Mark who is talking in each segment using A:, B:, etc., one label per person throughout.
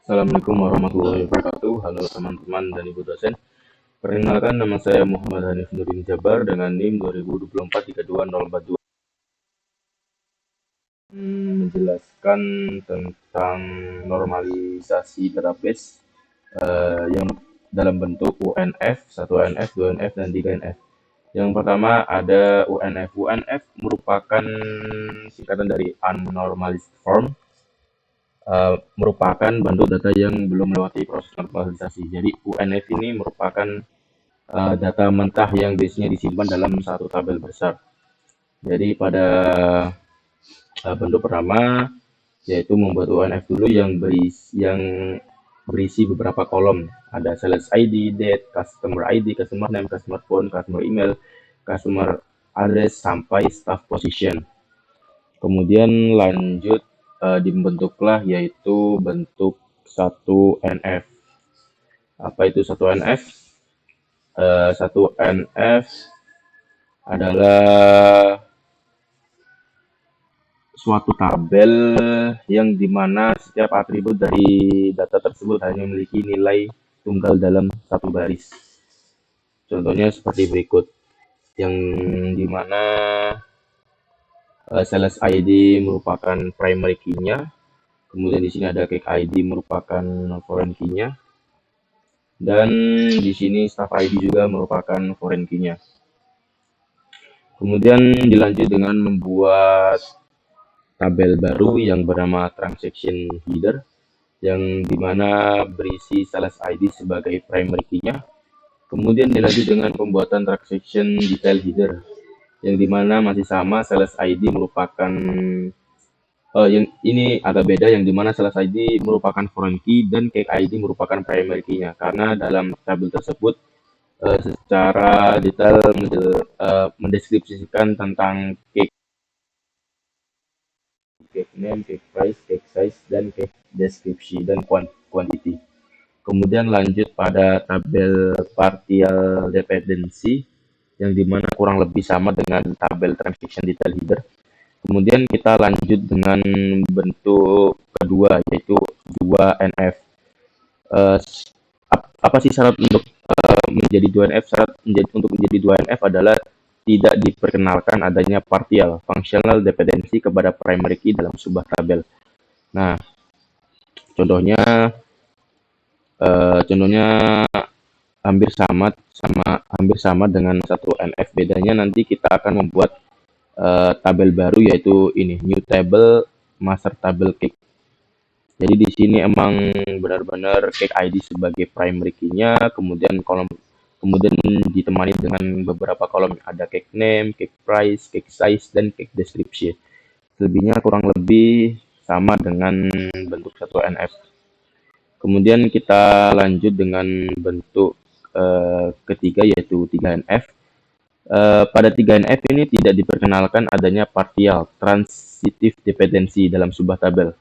A: Assalamualaikum warahmatullahi wabarakatuh. Halo teman-teman dan Ibu dosen. Perkenalkan, nama saya Muhammad Hanif Nurdin Jabar dengan NIM 2024-32042. Menjelaskan tentang normalisasi database yang dalam bentuk UNF, 1 UNF, 2 UNF, dan 3 UNF. Yang pertama ada UNF. UNF merupakan singkatan dari Unnormalized Form, merupakan bentuk data yang belum melewati proses normalisasi. Jadi UNF ini merupakan data mentah yang biasanya disimpan dalam satu tabel besar. Jadi pada bentuk pertama yaitu membuat UNF dulu yang berisi beberapa kolom. Ada sales ID, date, customer ID, customer name, customer phone, customer email, customer address sampai staff position. Kemudian lanjut dibentuklah yaitu bentuk 1NF. Apa itu 1NF? 1NF adalah suatu tabel yang dimana setiap atribut dari data tersebut hanya memiliki nilai tunggal dalam satu baris. Contohnya seperti berikut, yang dimana sales ID merupakan primary key-nya, kemudian di sini ada cake ID merupakan foreign key-nya, dan di sini staff ID juga merupakan foreign key-nya. Kemudian dilanjut dengan membuat tabel baru yang bernama transaction header, yang dimana berisi sales ID sebagai primary key-nya. Kemudian dilanjut dengan pembuatan transaction detail header, yang dimana masih sama sales ID merupakan yang ini agak beda, yang dimana sales ID merupakan foreign key dan cake ID merupakan primary key-nya, karena dalam tabel tersebut secara detail mendeskripsikan tentang cake name, cake price, cake size, dan cake deskripsi dan quantity. Kemudian lanjut pada tabel partial dependency, yang dimana kurang lebih sama dengan tabel transaction detail header. Kemudian kita lanjut dengan bentuk kedua yaitu 2NF. Apa sih syarat untuk menjadi 2NF? Syarat untuk menjadi 2NF adalah tidak diperkenalkan adanya partial functional dependency kepada primary key dalam sebuah tabel. Nah, contohnya hampir sama dengan 1NF. Bedanya nanti kita akan membuat tabel baru yaitu ini, new table master table cake. Jadi di sini emang benar-benar cake ID sebagai primary key-nya, kemudian ditemani dengan beberapa kolom, ada cake name, cake price, cake size, dan cake description. Selebihnya kurang lebih sama dengan bentuk 1NF. Kemudian kita lanjut dengan bentuk ketiga yaitu 3NF. Pada 3NF ini tidak diperkenalkan adanya partial transitive dependency dalam sebuah tabel.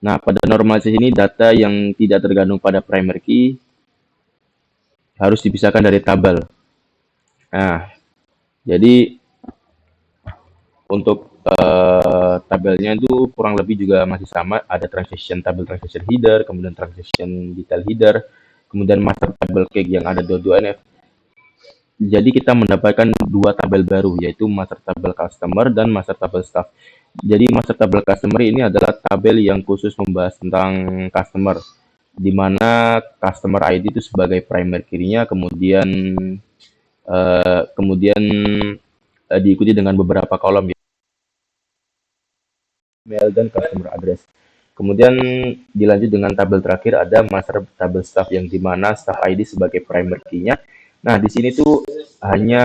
A: Nah, pada normalisasi ini data yang tidak tergantung pada primary key harus dipisahkan dari tabel. Nah, jadi untuk tabelnya itu kurang lebih juga masih sama, ada tabel transaction header, kemudian transaction detail header, kemudian master table cake yang ada 2NF. Jadi kita mendapatkan dua tabel baru yaitu master table customer dan master table staff. Jadi master table customer ini adalah tabel yang khusus membahas tentang customer, di mana customer ID itu sebagai primary key-nya, kemudian diikuti dengan beberapa kolom email dan customer address. Kemudian dilanjut dengan tabel terakhir ada master table staff, yang dimana staff ID sebagai primary key-nya. Nah, di sini tuh hanya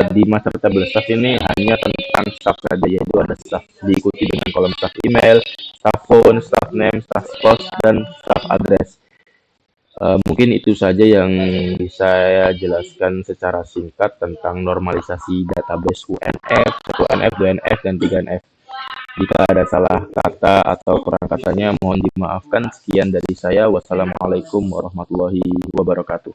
A: di master table staff ini hanya tentang staff saja, yaitu ada staff diikuti dengan kolom staff email, staff phone, staff name, staff post, dan staff address. Mungkin itu saja yang bisa saya jelaskan secara singkat tentang normalisasi database UNF, 1NF, 2NF, dan 3NF. Jika ada salah kata atau kurang katanya, mohon dimaafkan. Sekian dari saya. Wassalamualaikum warahmatullahi wabarakatuh.